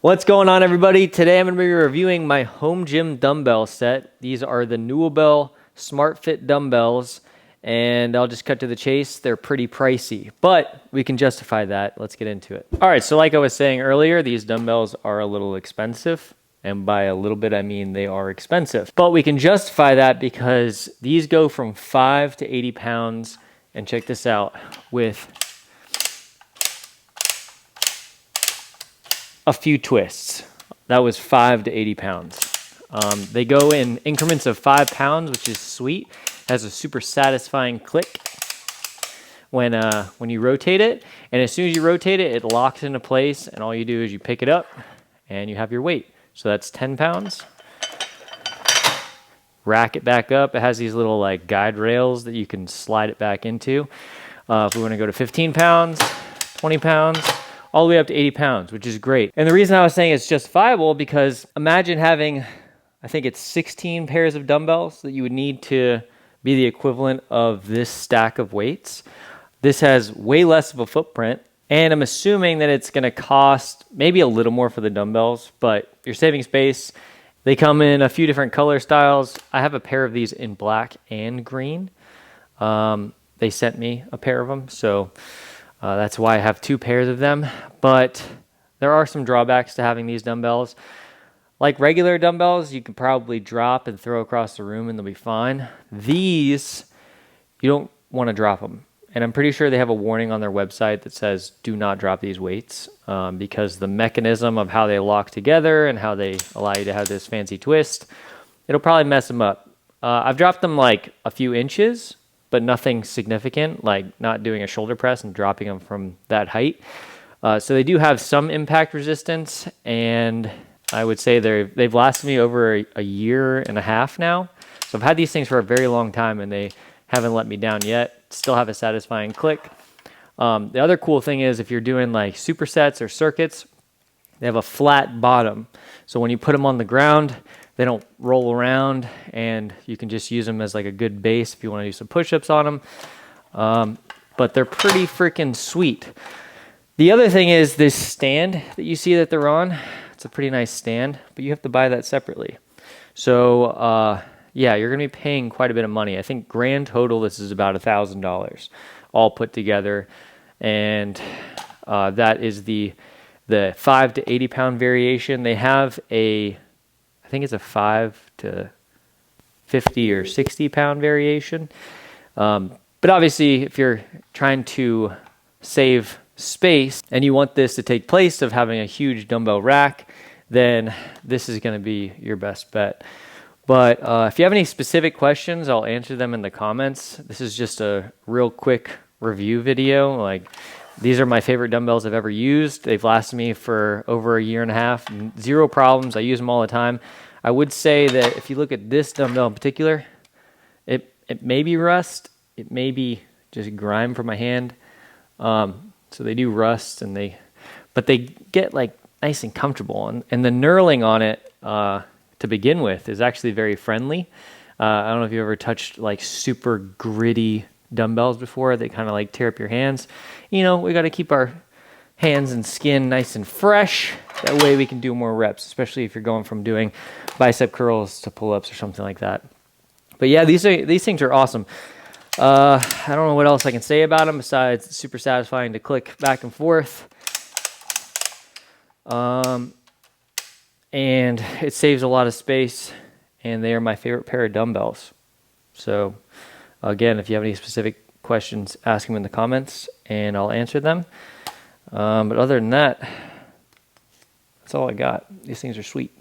What's going on, everybody? Today I'm going to be reviewing my home gym dumbbell set. These are the Nuobell Smart Fit dumbbells, and I'll just cut to the chase. They're pretty pricey, but we can justify that. Let's get into it. All right, so like I was saying earlier, these dumbbells are a little expensive, and by a little bit I mean they are expensive. But we can justify that because these go from 5 to 80 pounds, and check this out, with a few twists. That was 5 to 80 pounds. They go in increments of 5 pounds, which is sweet. It has a super satisfying click when you rotate it. And as soon as you rotate it, it locks into place. And all you do is you pick it up and you have your weight. So that's 10 pounds. Rack it back up. It has these little like guide rails that you can slide it back into. If we want to go to 15 pounds, 20 pounds, all the way up to 80 pounds, which is great. And the reason I was saying it's justifiable because imagine having, I think it's 16 pairs of dumbbells that you would need to be the equivalent of this stack of weights. This has way less of a footprint, and I'm assuming that it's gonna cost maybe a little more for the dumbbells, but you're saving space. They come in a few different color styles. I have a pair of these in black and green. They sent me a pair of them, so that's why I have 2 pairs of them. But there are some drawbacks to having these dumbbells. Like regular dumbbells, you can probably drop and throw across the room and they'll be fine. These, you don't want to drop them. And I'm pretty sure they have a warning on their website that says do not drop these weights because the mechanism of how they lock together and how they allow you to have this fancy twist, it'll probably mess them up. I've dropped them like a few inches, but nothing significant, like not doing a shoulder press and dropping them from that height. So they do have some impact resistance, and I would say they've lasted me over a year and a half now. So I've had these things for a very long time, and they haven't let me down yet. Still have a satisfying click. The other cool thing is if you're doing like supersets or circuits, they have a flat bottom. So when you put them on the ground, they don't roll around, and you can just use them as like a good base if you want to do some push-ups on them. But they're pretty freaking sweet. The other thing is this stand that you see that they're on. It's a pretty nice stand, but you have to buy that separately. So yeah, you're going to be paying quite a bit of money. I think grand total, this is about $1,000 all put together. And that is the 5 to 80 pound variation. They have I think it's a 5 to 50 or 60 pound variation. But obviously, if you're trying to save space and you want this to take place of having a huge dumbbell rack, then this is going to be your best bet. But if you have any specific questions, I'll answer them in the comments. This is just a real quick review video. Like, these are my favorite dumbbells I've ever used. They've lasted me for over a year and a half. 0 problems. I use them all the time. I would say that if you look at this dumbbell in particular, it may be rust. It may be just grime from my hand. So they do rust, but they get like nice and comfortable. And the knurling on it to begin with is actually very friendly. I don't know if you ever touched like super gritty dumbbells before. They kind of like tear up your hands. You know, we got to keep our hands and skin nice and fresh. That way we can do more reps, especially if you're going from doing bicep curls to pull-ups or something like that. But yeah, these things are awesome. I don't know what else I can say about them besides it's super satisfying to click back and forth. And it saves a lot of space, and they are my favorite pair of dumbbells. So again, if you have any specific questions, ask them in the comments and I'll answer them. But other than that, that's all I got. These things are sweet.